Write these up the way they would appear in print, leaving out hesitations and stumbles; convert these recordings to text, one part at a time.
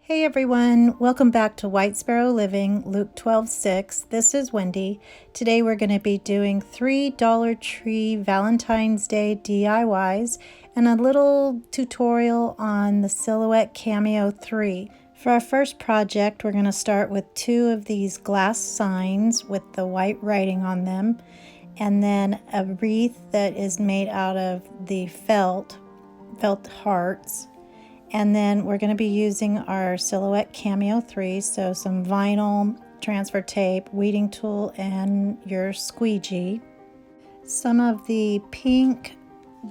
Hey everyone, welcome back to White Sparrow Living, Luke 12:6. This is Wendy. Today we're going to be doing 3 Dollar Tree Valentine's Day DIYs and a little tutorial on the Silhouette Cameo 3. For our first project, we're going to start with 2 of these glass signs with the white writing on them, and then a wreath that is made out of the felt hearts. And then we're going to be using our Silhouette Cameo 3, so some vinyl, transfer tape, weeding tool, and your squeegee. Some of the pink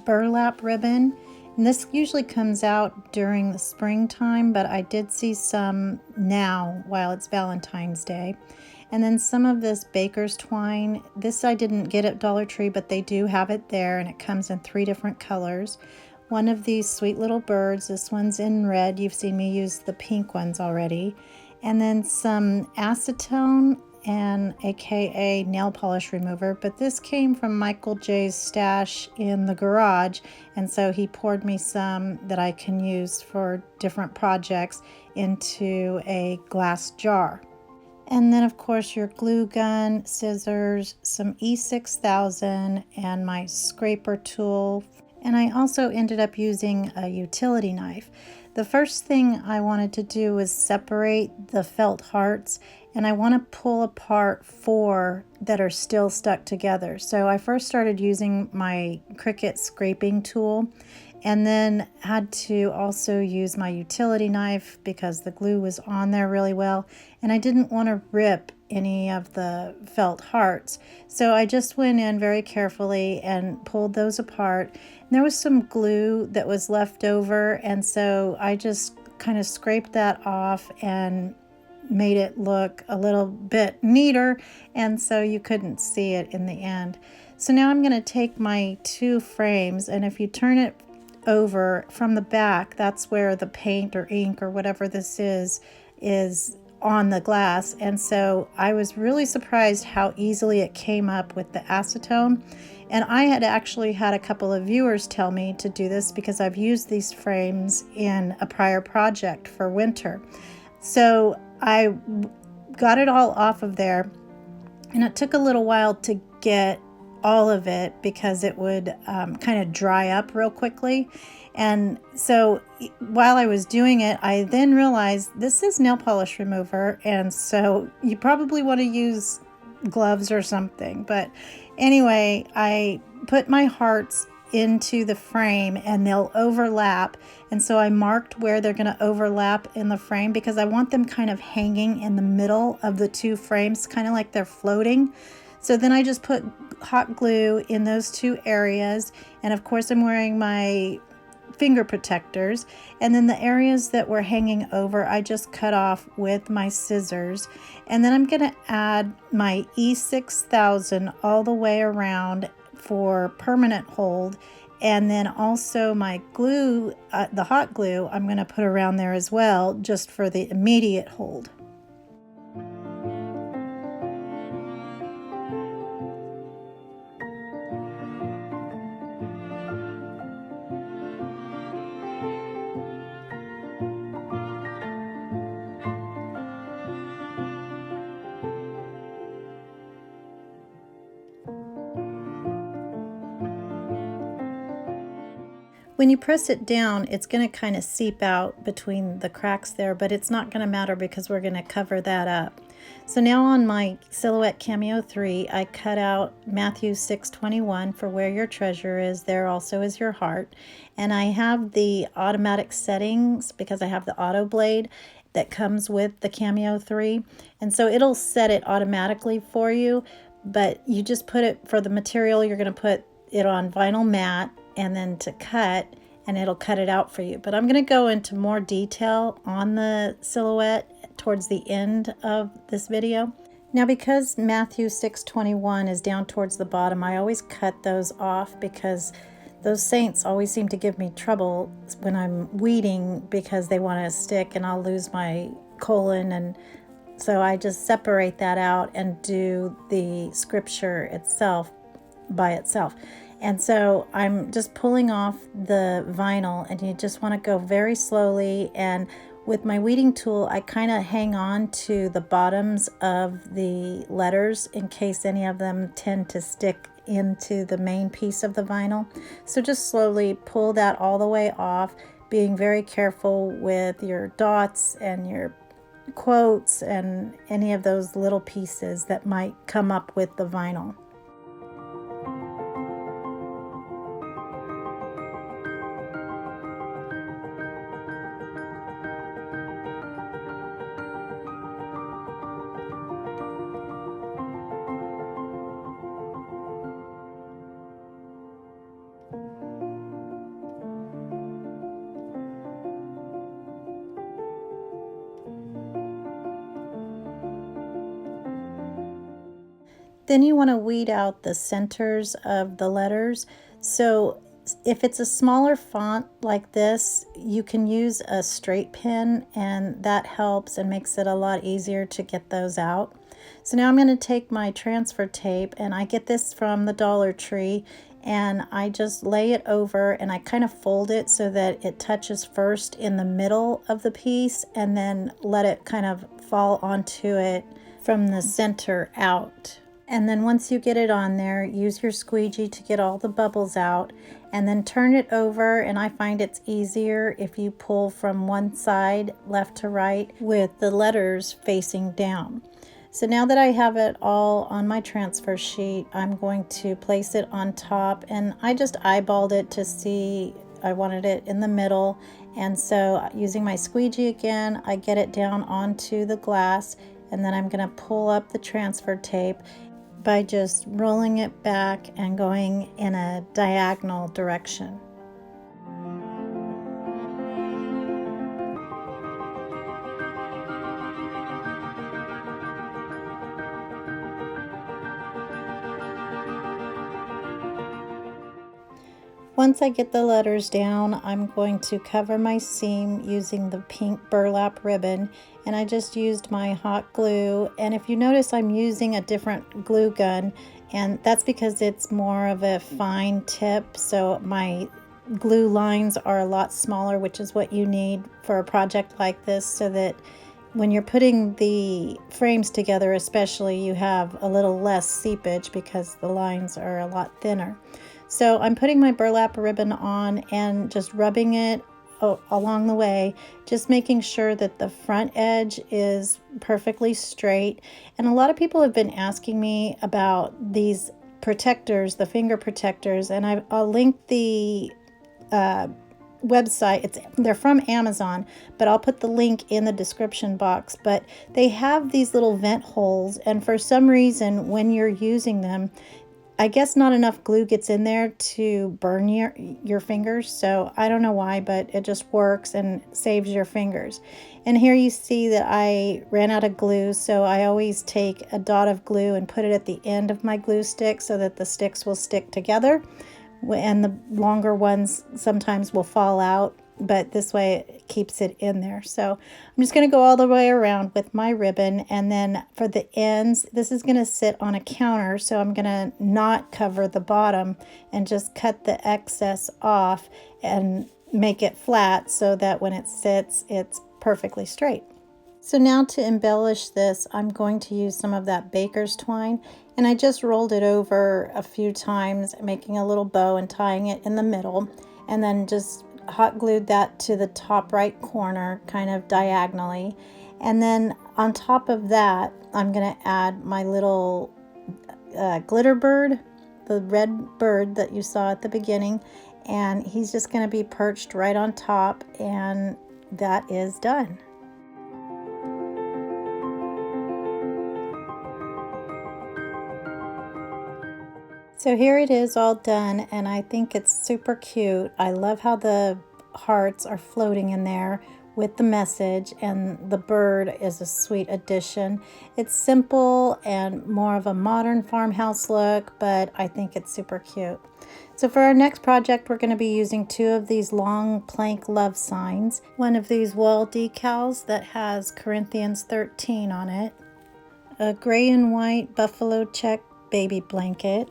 burlap ribbon, and this usually comes out during the springtime, but I did see some now while it's Valentine's Day. And then some of this baker's twine. This I didn't get at Dollar Tree, but they do have it there, and it comes in 3 different colors. One of these sweet little birds, this one's in red, you've seen me use the pink ones already. And then some acetone and aka nail polish remover, but this came from Michael J's stash in the garage, and so he poured me some that I can use for different projects into a glass jar. And then of course your glue gun, scissors, some E6000, and my scraper tool. And I also ended up using a utility knife. The first thing I wanted to do was separate the felt hearts, and I want to pull apart 4 that are still stuck together. So I first started using my Cricut scraping tool, and then had to also use my utility knife because the glue was on there really well, and I didn't want to rip any of the felt hearts. So I just went in very carefully and pulled those apart. And there was some glue that was left over, and so I just kind of scraped that off and made it look a little bit neater, and so you couldn't see it in the end. So now I'm going to take my 2 frames, and if you turn it over from the back, that's where the paint or ink or whatever this is on the glass. And so I was really surprised how easily it came up with the acetone. And I had actually had a couple of viewers tell me to do this because I've used these frames in a prior project for winter. So I got it all off of there, and it took a little while to get all of it because it would kind of dry up real quickly. And so while I was doing it, I then realized this is nail polish remover, and so you probably want to use gloves or something. But anyway, I put my hearts into the frame and they'll overlap, and so I marked where they're going to overlap in the frame because I want them kind of hanging in the middle of the 2 frames, kind of like they're floating. So then I just put hot glue in those 2 areas, and of course I'm wearing my finger protectors, and then the areas that were hanging over I just cut off with my scissors. And then I'm going to add my E6000 all the way around for permanent hold, and then also my glue, the hot glue, I'm going to put around there as well just for the immediate hold. When you press it down, it's going to kind of seep out between the cracks there, but it's not going to matter because we're going to cover that up. So now on my Silhouette Cameo 3, I cut out Matthew 6:21 for where your treasure is, there also is your heart. And I have the automatic settings because I have the auto blade that comes with the Cameo 3. And so it'll set it automatically for you, but you just put it for the material, you're going to put it on vinyl mat, and then to cut, and it'll cut it out for you. But I'm going to go into more detail on the silhouette towards the end of this video. Now because Matthew 6:21 is down towards the bottom, I always cut those off because those saints always seem to give me trouble when I'm weeding because they want to stick and I'll lose my colon, and so I just separate that out and do the scripture itself by itself. And so I'm just pulling off the vinyl, and you just want to go very slowly, and with my weeding tool, I kind of hang on to the bottoms of the letters in case any of them tend to stick into the main piece of the vinyl. So just slowly pull that all the way off, being very careful with your dots and your quotes and any of those little pieces that might come up with the vinyl. Then you want to weed out the centers of the letters. So if it's a smaller font like this, you can use a straight pen, and that helps and makes it a lot easier to get those out. So now I'm going to take my transfer tape, and I get this from the Dollar Tree, and I just lay it over and I kind of fold it so that it touches first in the middle of the piece and then let it kind of fall onto it from the center out. And then once you get it on there, use your squeegee to get all the bubbles out, and then turn it over. And I find it's easier if you pull from one side left to right with the letters facing down. So now that I have it all on my transfer sheet, I'm going to place it on top, and I just eyeballed it to see I wanted it in the middle. And so using my squeegee again, I get it down onto the glass, and then I'm going to pull up the transfer tape by just rolling it back and going in a diagonal direction. Once I get the letters down, I'm going to cover my seam using the pink burlap ribbon, and I just used my hot glue. And if you notice, I'm using a different glue gun, and that's because it's more of a fine tip, so my glue lines are a lot smaller, which is what you need for a project like this, so that when you're putting the frames together especially, you have a little less seepage because the lines are a lot thinner. So I'm putting my burlap ribbon on and just rubbing it along the way, just making sure that the front edge is perfectly straight. And a lot of people have been asking me about these protectors, the finger protectors, and I'll link the website. They're from Amazon, but I'll put the link in the description box. But they have these little vent holes, and for some reason when you're using them, I guess not enough glue gets in there to burn your fingers. So I don't know why, but it just works and saves your fingers. And here you see that I ran out of glue, so I always take a dot of glue and put it at the end of my glue stick so that the sticks will stick together. And the longer ones sometimes will fall out, but this way it keeps it in there. So I'm just going to go all the way around with my ribbon, and then for the ends, this is going to sit on a counter, so I'm going to not cover the bottom and just cut the excess off and make it flat so that when it sits, it's perfectly straight. So now to embellish this, I'm going to use some of that baker's twine, and I just rolled it over a few times, making a little bow and tying it in the middle, and then just hot glued that to the top right corner, kind of diagonally. And then on top of that, I'm going to add my little glitter bird, the red bird that you saw at the beginning, and he's just going to be perched right on top, and that is done. So here it is all done, and I think it's super cute. I love how the hearts are floating in there with the message, and the bird is a sweet addition. It's simple and more of a modern farmhouse look, but I think it's super cute. So for our next project, we're going to be using 2 of these long plank love signs, one of these wall decals that has Corinthians 13 on it, a gray and white buffalo check baby blanket,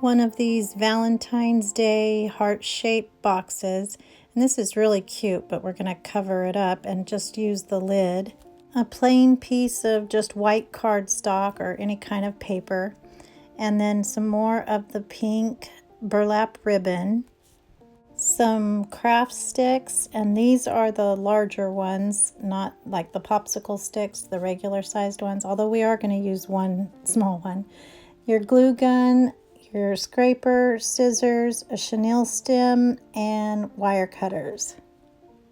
one of these Valentine's Day heart-shaped boxes, and And this is really cute, but we're going to cover it up and just use the lid. A plain piece of just white cardstock or any kind of paper, and then some more of the pink burlap ribbon, some craft sticks, and these are the larger ones, not like the popsicle sticks, the regular sized ones, although we are going to use one small one. Your glue gun, your scraper, scissors, a chenille stem, and wire cutters.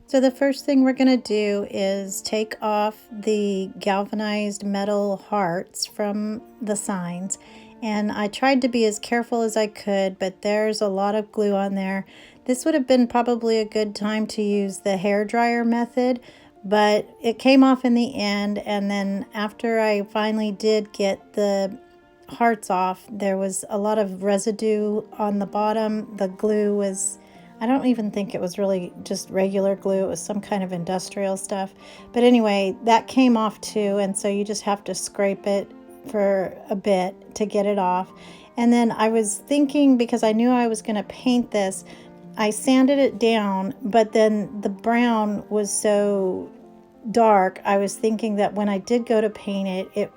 So the first thing we're going to do is take off the galvanized metal hearts from the signs. And I tried to be as careful as I could, but there's a lot of glue on there. This would have been probably a good time to use the hair dryer method, but it came off in the end. And then after I finally did get the hearts off, there was a lot of residue on the bottom. The glue was, I don't even think it was really just regular glue. It was some kind of industrial stuff. But anyway, that came off too. And so you just have to scrape it for a bit to get it off. And then I was thinking, because I knew I was going to paint this, I sanded it down, but then the brown was so dark, I was thinking that when I did go to paint it,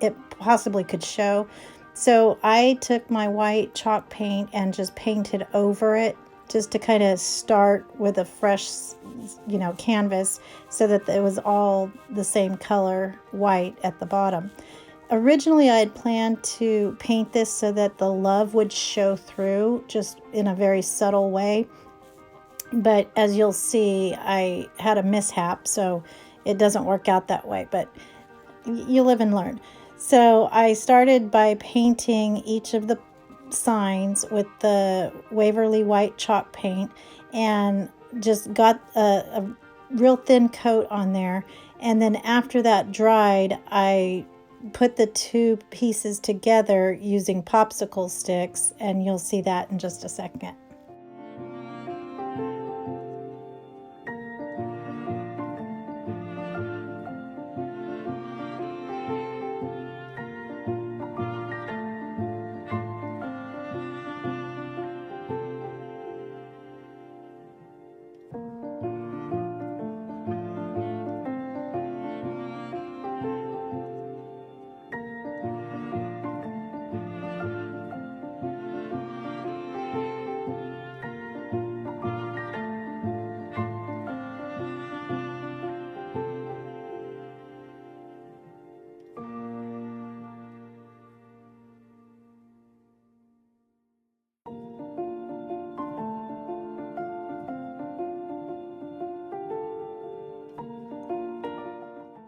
it possibly could show. So I took my white chalk paint and just painted over it, just to kind of start with a fresh, canvas, so that it was all the same color white at the bottom. Originally, I had planned to paint this so that the love would show through just in a very subtle way. But as you'll see, I had a mishap, so it doesn't work out that way. But you live and learn. So I started by painting each of the signs with the Waverly white chalk paint, and just got a real thin coat on there. And then after that dried, I put the two pieces together using popsicle sticks, and you'll see that in just a second.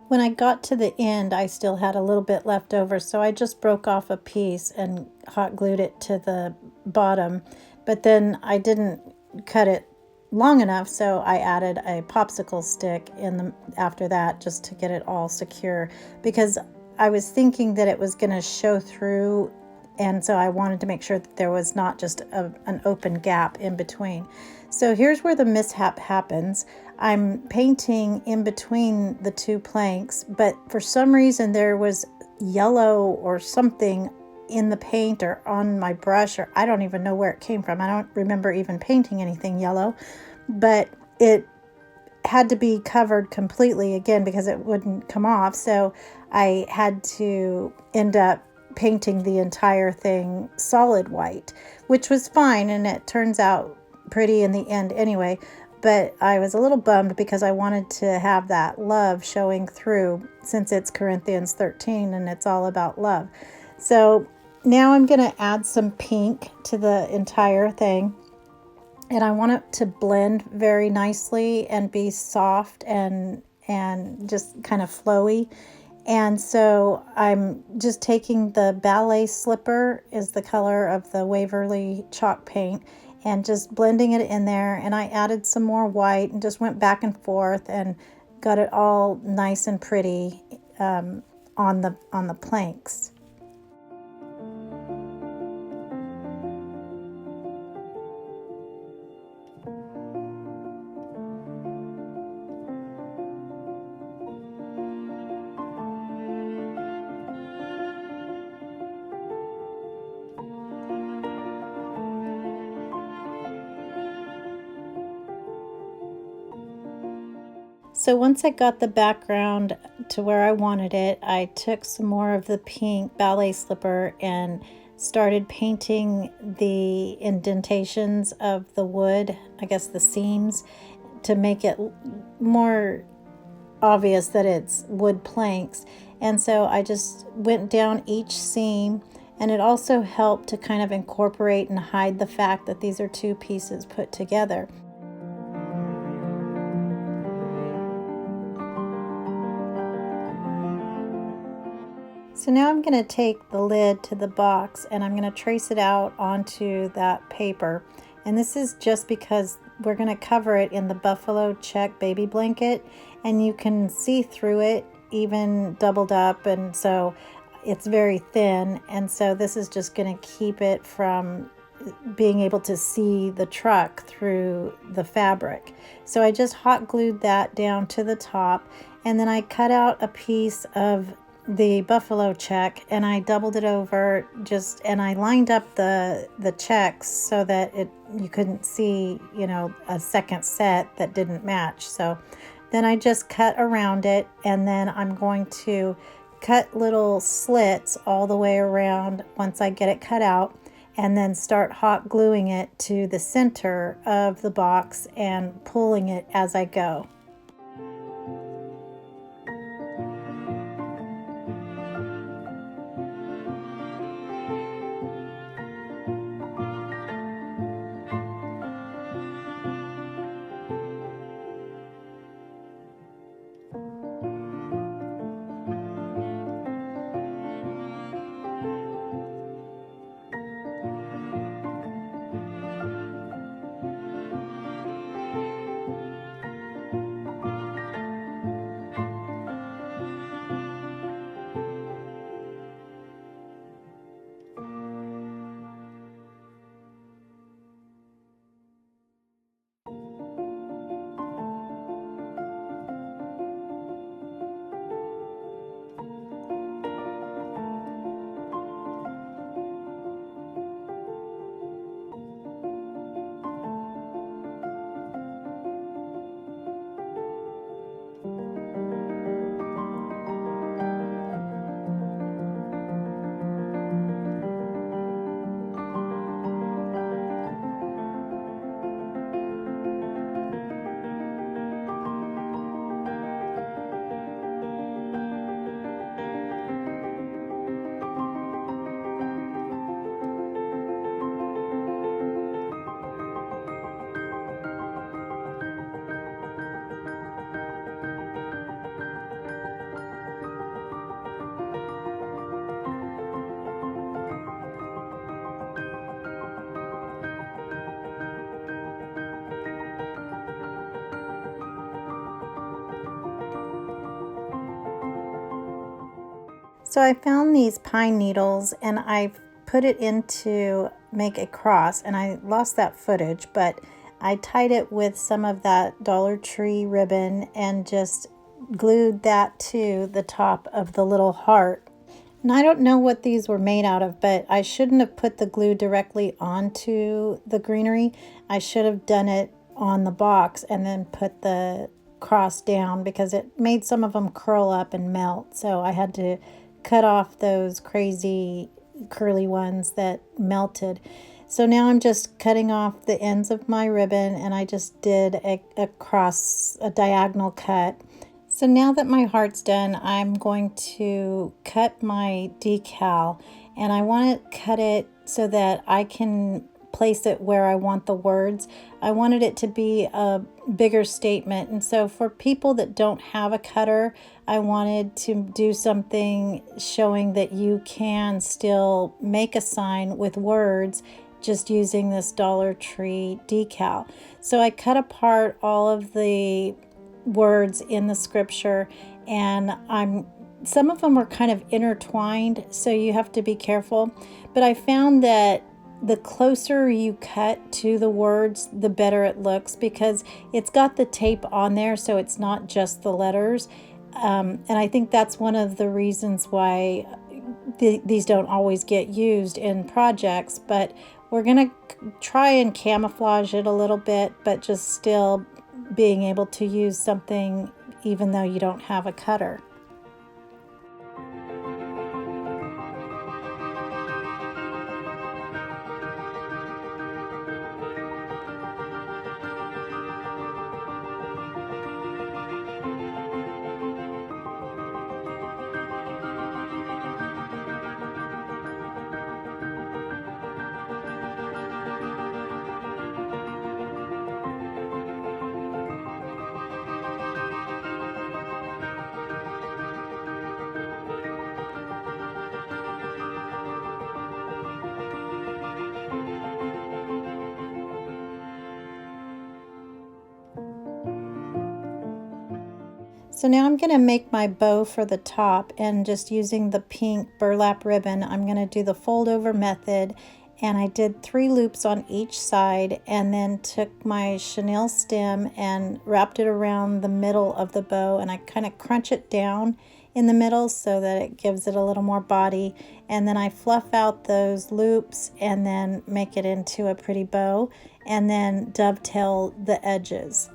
When I got to the end, I still had a little bit left over, so I just broke off a piece and hot glued it to the bottom. But then I didn't cut it long enough, so I added a popsicle stick after that, just to get it all secure, because I was thinking that it was going to show through, and so I wanted to make sure that there was not just an open gap in between. So here's where the mishap happens. I'm painting in between the two planks, but for some reason there was yellow or something in the paint or on my brush, or I don't even know where it came from. I don't remember even painting anything yellow, but it had to be covered completely again because it wouldn't come off. So I had to end up painting the entire thing solid white, which was fine, and it turns out pretty in the end anyway. But I was a little bummed because I wanted to have that love showing through, since it's Corinthians 13 and it's all about love. So now I'm going to add some pink to the entire thing. And I want it to blend very nicely and be soft and just kind of flowy. And so I'm just taking the ballet slipper, is the color of the Waverly chalk paint, and just blending it in there. And I added some more white and just went back and forth and got it all nice and pretty on the planks. So once I got the background to where I wanted it, I took some more of the pink ballet slipper and started painting the indentations of the wood, I guess the seams, to make it more obvious that it's wood planks. And so I just went down each seam, and it also helped to kind of incorporate and hide the fact that these are two pieces put together. So now I'm going to take the lid to the box and I'm going to trace it out onto that paper. And this is just because we're going to cover it in the buffalo check baby blanket, and you can see through it even doubled up, and so it's very thin, and so this is just going to keep it from being able to see the truck through the fabric. So I just hot glued that down to the top, and then I cut out a piece of the buffalo check and I doubled it over, and I lined up the checks so that you couldn't see, a second set that didn't match. So then I just cut around it, and then I'm going to cut little slits all the way around once I get it cut out, and then start hot gluing it to the center of the box and pulling it as I go. So I found these pine needles and I put it in to make a cross, and I lost that footage, but I tied it with some of that Dollar Tree ribbon and just glued that to the top of the little heart. And I don't know what these were made out of, but I shouldn't have put the glue directly onto the greenery. I should have done it on the box and then put the cross down, because it made some of them curl up and melt. So I had to cut off those crazy curly ones that melted. So now I'm just cutting off the ends of my ribbon, and I just did a diagonal cut. So now that my heart's done, I'm going to cut my decal, and I want to cut it so that I can place it where I want the words. I wanted it to be a bigger statement, and so for people that don't have a cutter, I wanted to do something showing that you can still make a sign with words just using this Dollar Tree decal. So I cut apart all of the words in the scripture, and some of them are kind of intertwined, so you have to be careful. But I found that the closer you cut to the words, the better it looks, because it's got the tape on there, so it's not just the letters. And I think that's one of the reasons why these don't always get used in projects. But we're going to try and camouflage it a little bit, but just still being able to use something even though you don't have a cutter. So now I'm going to make my bow for the top, and just using the pink burlap ribbon, I'm going to do the fold over method, and I did 3 loops on each side, and then took my chenille stem and wrapped it around the middle of the bow, and I kind of crunch it down in the middle so that it gives it a little more body, and then I fluff out those loops and then make it into a pretty bow, and then dovetail the edges.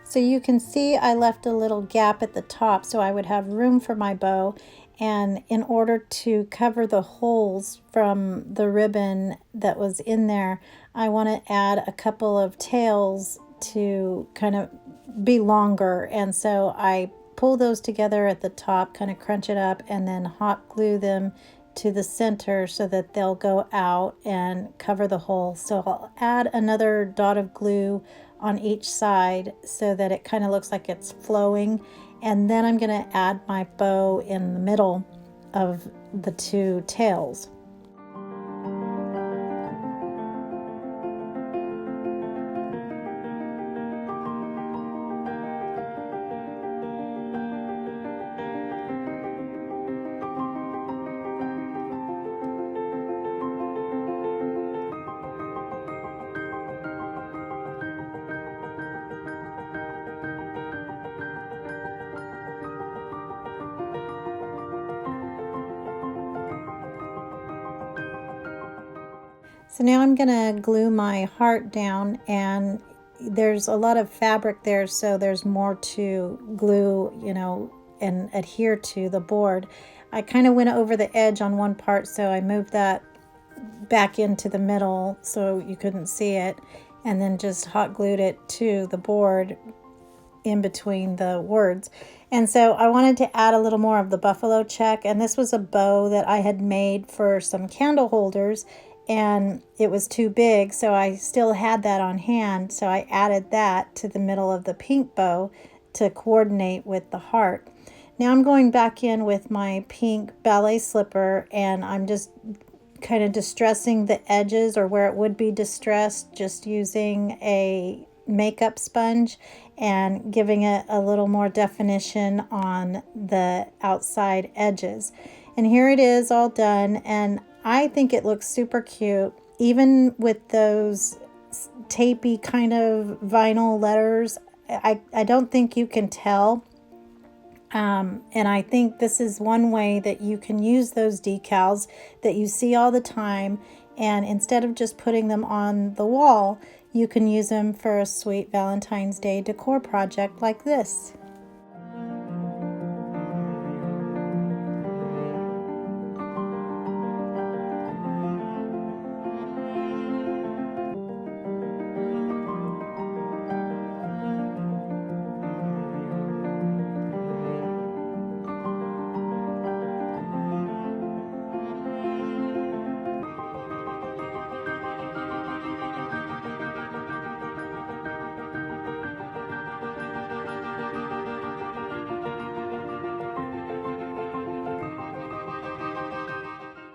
So you can see I left a little gap at the top so I would have room for my bow, and in order to cover the holes from the ribbon that was in there, I want to add a couple of tails to kind of be longer, and so I pull those together at the top, kind of crunch it up, and then hot glue them to the center so that they'll go out and cover the hole. So I'll add another dot of glue on each side so that it kind of looks like it's flowing, and then I'm going to add my bow in the middle of the 2 tails. So now I'm going to glue my heart down, and there's a lot of fabric there, so there's more to glue, you know, and adhere to the board. I kind of went over the edge on one part, so I moved that back into the middle so you couldn't see it, and then just hot glued it to the board in between the words. And so I wanted to add a little more of the buffalo check, and this was a bow that I had made for some candle holders, and it was too big, so I still had that on hand, so I added that to the middle of the pink bow to coordinate with the heart. Now I'm going back in with my pink ballet slipper, and I'm just kind of distressing the edges, or where it would be distressed, just using a makeup sponge and giving it a little more definition on the outside edges. And here it is all done, and I think it looks super cute, even with those tapey kind of vinyl letters. I don't think you can tell. And I think this is one way that you can use those decals that you see all the time, and instead of just putting them on the wall, you can use them for a sweet Valentine's Day decor project like this.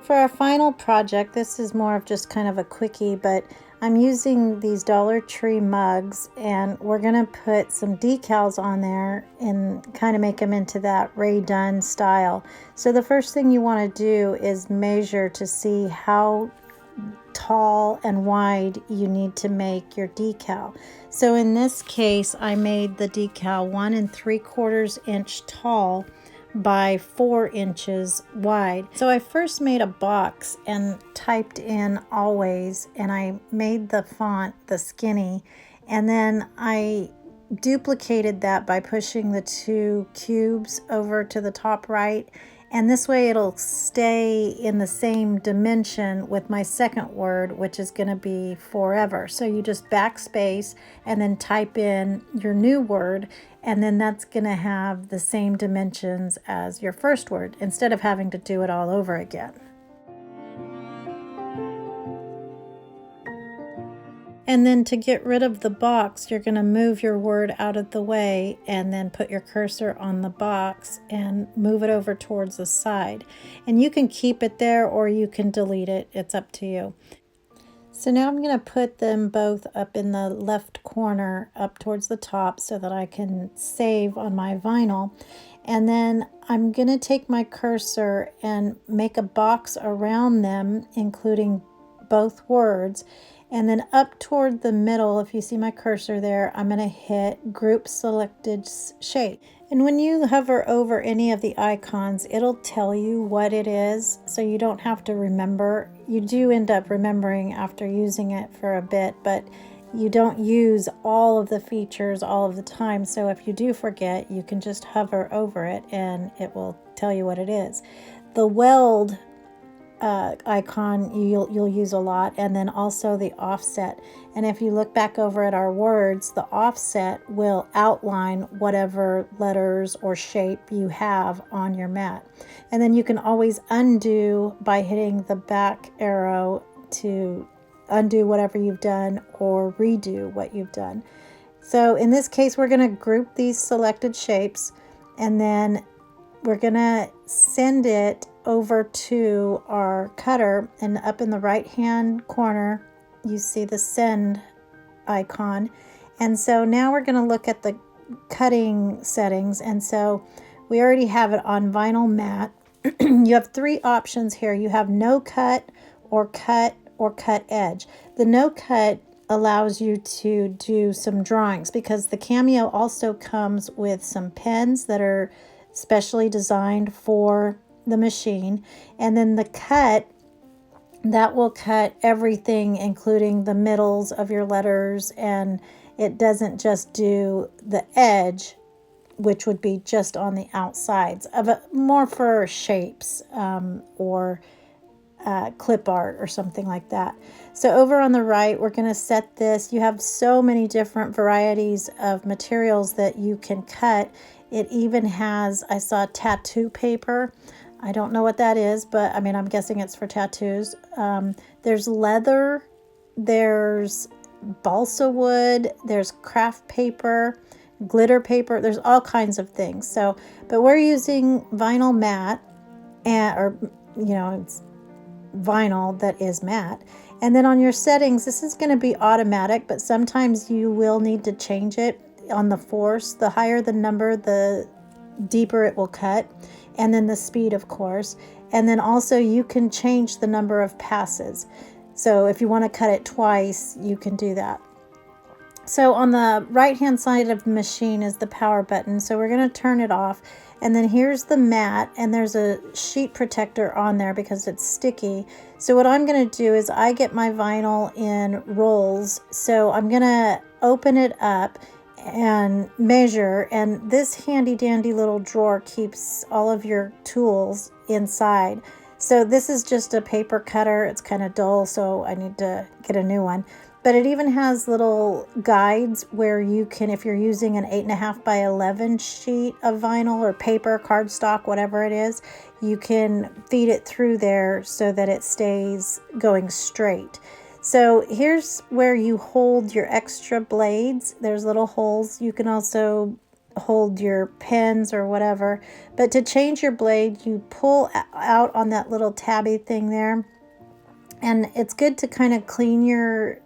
For our final project, this is more of just kind of a quickie, but I'm using these Dollar Tree mugs, and we're going to put some decals on there and kind of make them into that Ray Dunn style. So the first thing you want to do is measure to see how tall and wide you need to make your decal. So in this case, I made the decal 1 3/4 inch tall, by 4 inches wide. So I first made a box and typed in always, and I made the font the skinny, and then I duplicated that by pushing the 2 cubes over to the top right, and this way it'll stay in the same dimension with my second word, which is going to be forever. So you just backspace and then type in your new word, and then that's going to have the same dimensions as your first word instead of having to do it all over again. And then to get rid of the box, you're going to move your word out of the way and then put your cursor on the box and move it over towards the side. And you can keep it there or you can delete it. It's up to you. So now I'm going to put them both up in the left corner up towards the top so that I can save on my vinyl. And then I'm going to take my cursor and make a box around them, including both words. And then up toward the middle, if you see my cursor there, I'm going to hit Group Selected Shape. And when you hover over any of the icons, it'll tell you what it is, so you don't have to remember. You do end up remembering after using it for a bit, but you don't use all of the features all of the time. So if you do forget, you can just hover over it and it will tell you what it is. The weld icon you'll use a lot, and then also the offset. And if you look back over at our words, the offset will outline whatever letters or shape you have on your mat. And then you can always undo by hitting the back arrow to undo whatever you've done or redo what you've done. So in this case, we're going to group these selected shapes, and then we're going to send it over to our cutter, and up in the right hand corner you see the send icon. And so now we're going to look at the cutting settings, and so we already have it on vinyl mat. You have 3 options here. You have no cut or cut edge. The no cut allows you to do some drawings because the Cameo also comes with some pens that are specially designed for the machine, and then the cut, that will cut everything including the middles of your letters, and it doesn't just do the edge, which would be just on the outsides of it, more for shapes or clip art or something like that. So over on the right, we're going to set this. You have so many different varieties of materials that you can cut. It even has, I saw tattoo paper. I don't know what that is, but I mean, I'm guessing it's for tattoos. There's leather, there's balsa wood, there's craft paper, glitter paper, there's all kinds of things. So, but we're using vinyl matte, it's vinyl that is matte. And then on your settings, this is going to be automatic, but sometimes you will need to change it on the force. The higher the number, the deeper it will cut, and then the speed, of course. And then also you can change the number of passes. So if you want to cut it twice, you can do that. So on the right hand side of the machine is the power button. So we're going to turn it off. And then here's the mat, and there's a sheet protector on there because it's sticky. So what I'm going to do is I get my vinyl in rolls. So I'm going to open it up and measure, and this handy dandy little drawer keeps all of your tools inside. So this is just a paper cutter. It's kind of dull, so I need to get a new one. But it even has little guides where you can, if you're using an 8.5 by 11 sheet of vinyl or paper, cardstock, whatever it is, you can feed it through there so that it stays going straight. So here's where you hold your extra blades. There's little holes. You can also hold your pens or whatever. But to change your blade, you pull out on that little tabby thing there. And it's good to kind of clean your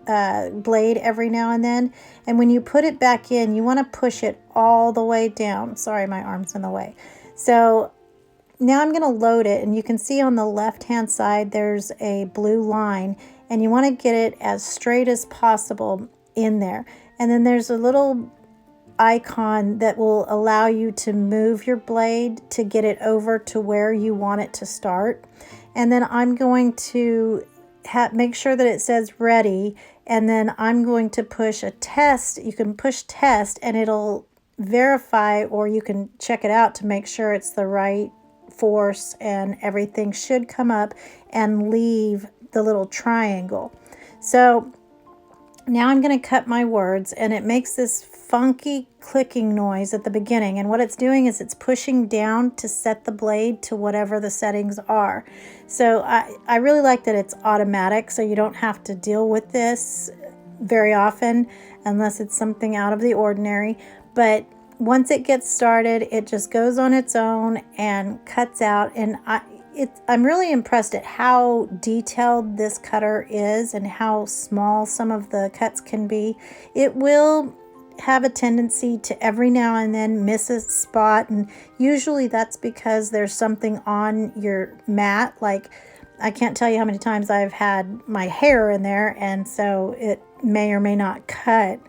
blade every now and then. And when you put it back in, you want to push it all the way down. Sorry, my arm's in the way. So now I'm going to load it, and you can see on the left hand side there's a blue line, and you want to get it as straight as possible in there. And then there's a little icon that will allow you to move your blade to get it over to where you want it to start. And then I'm going to make sure that it says ready, and then I'm going to push a test. You can push test and it'll verify, or you can check it out to make sure it's the right force, and everything should come up and leave the little triangle. So now I'm going to cut my words, and it makes this funky clicking noise at the beginning, and what it's doing is it's pushing down to set the blade to whatever the settings are. So I really like that it's automatic, so you don't have to deal with this very often unless it's something out of the ordinary. But once it gets started, it just goes on its own and cuts out, and I'm really impressed at how detailed this cutter is and how small some of the cuts can be. It will have a tendency to every now and then miss a spot, and usually that's because there's something on your mat. Like, I can't tell you how many times I've had my hair in there, and so it may or may not cut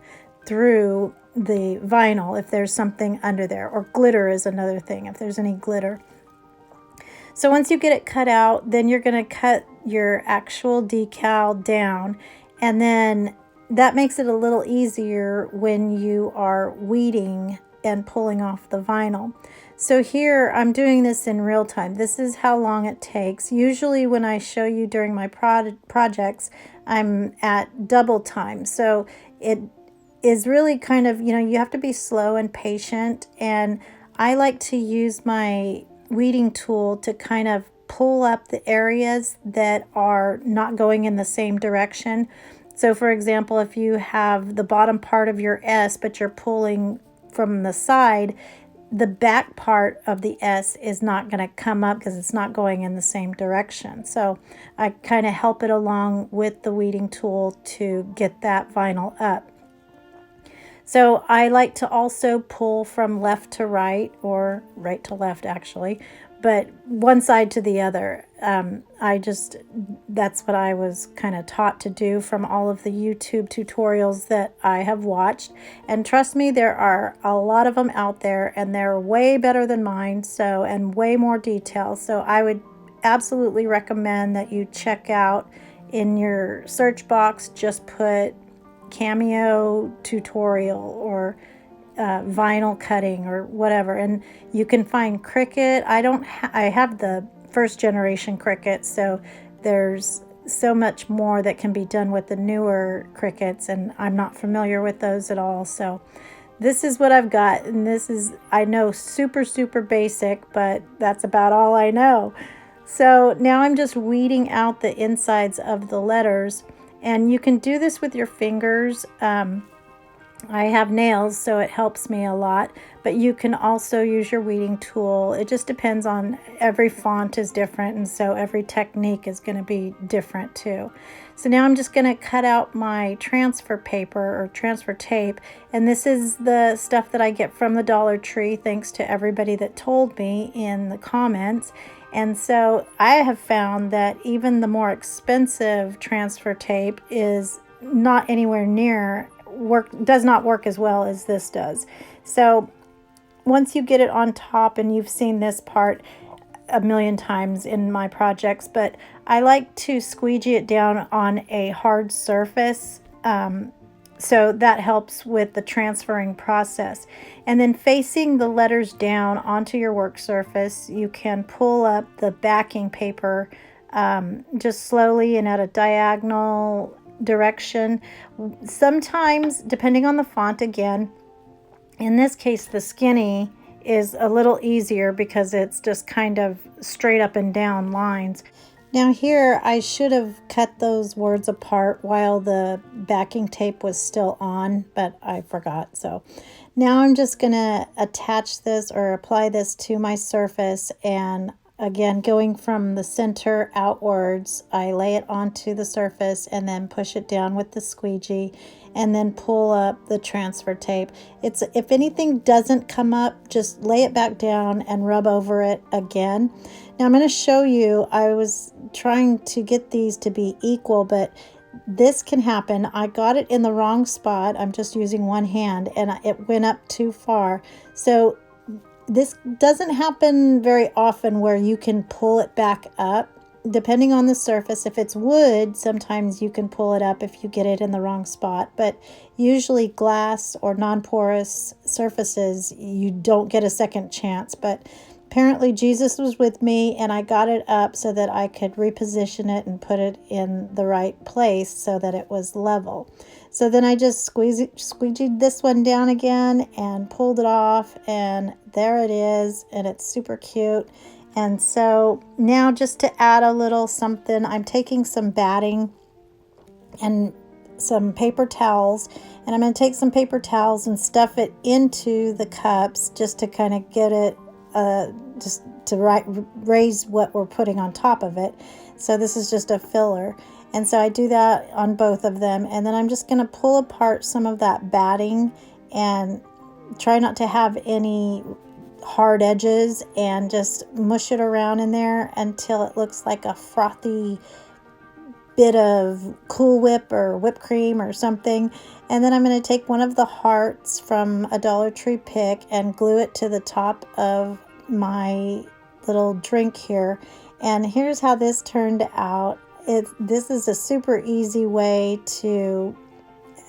through the vinyl if there's something under there. Or glitter is another thing, if there's any glitter. So once you get it cut out, then you're going to cut your actual decal down, and then that makes it a little easier when you are weeding and pulling off the vinyl. So here I'm doing this in real time. This is how long it takes. Usually when I show you during my projects, I'm at double time. So it is really kind of, you have to be slow and patient, and I like to use my weeding tool to kind of pull up the areas that are not going in the same direction. So for example, if you have the bottom part of your S, but you're pulling from the side, the back part of the S is not going to come up because it's not going in the same direction. So I kind of help it along with the weeding tool to get that vinyl up. So I like to also pull from left to right, or right to left actually, but one side to the other. That's what I was kind of taught to do from all of the YouTube tutorials that I have watched. And trust me, there are a lot of them out there, and they're way better than mine, and way more detail. So I would absolutely recommend that you check out in your search box, just put Cameo tutorial or vinyl cutting or whatever, and you can find Cricut. I have the first generation Cricut, so there's so much more that can be done with the newer Cricuts, and I'm not familiar with those at all. So this is what I've got, and this is, I know, super basic, but that's about all I know. So now I'm just weeding out the insides of the letters. And you can do this with your fingers. I have nails, so it helps me a lot, but you can also use your weeding tool. It just depends on, every font is different, and so every technique is going to be different too. So now I'm just going to cut out my transfer paper or transfer tape, and this is the stuff that I get from the Dollar Tree, thanks to everybody that told me in the comments. And so I have found that even the more expensive transfer tape is not anywhere near does not work as well as this does. So once you get it on top, and you've seen this part a million times in my projects, but I like to squeegee it down on a hard surface. So that helps with the transferring process. And then facing the letters down onto your work surface, you can pull up the backing paper just slowly and at a diagonal direction. Sometimes, depending on the font again, in this case the skinny is a little easier because it's just kind of straight up and down lines. Now here, I should have cut those words apart while the backing tape was still on, but I forgot. So now I'm just going to attach this or apply this to my surface, and again, going from the center outwards, I lay it onto the surface and then push it down with the squeegee, and then pull up the transfer tape. If anything doesn't come up, just lay it back down and rub over it again. Now I'm going to show you, I was trying to get these to be equal, but this can happen. I got it in the wrong spot. I'm just using one hand and it went up too far. So this doesn't happen very often where you can pull it back up. Depending on the surface, if it's wood, sometimes you can pull it up if you get it in the wrong spot. But usually glass or non-porous surfaces, you don't get a second chance. But apparently Jesus was with me and I got it up so that I could reposition it and put it in the right place so that it was level. So then I just squeegeed this one down again and pulled it off, and there it is, and it's super cute. And so now, just to add a little something, I'm taking some batting and some paper towels, and I'm going to take some paper towels and stuff it into the cups just to kind of get it just to raise what we're putting on top of it. So this is just a filler, and so I do that on both of them, and then I'm just going to pull apart some of that batting and try not to have any hard edges and just mush it around in there until it looks like a frothy bit of Cool Whip or whipped cream or something. And then I'm going to take one of the hearts from a Dollar Tree pick and glue it to the top of my little drink here. And here's how this turned out. This is a super easy way to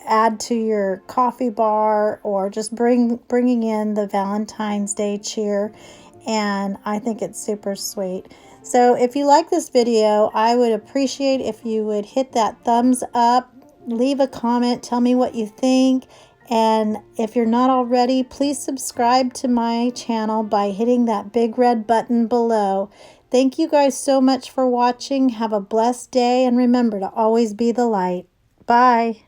add to your coffee bar or just bringing in the Valentine's Day cheer, and I think it's super sweet. So if you like this video, I would appreciate if you would hit that thumbs up, leave a comment, tell me what you think, and if you're not already, please subscribe to my channel by hitting that big red button below. Thank you guys so much for watching. Have a blessed day, and remember to always be the light. Bye.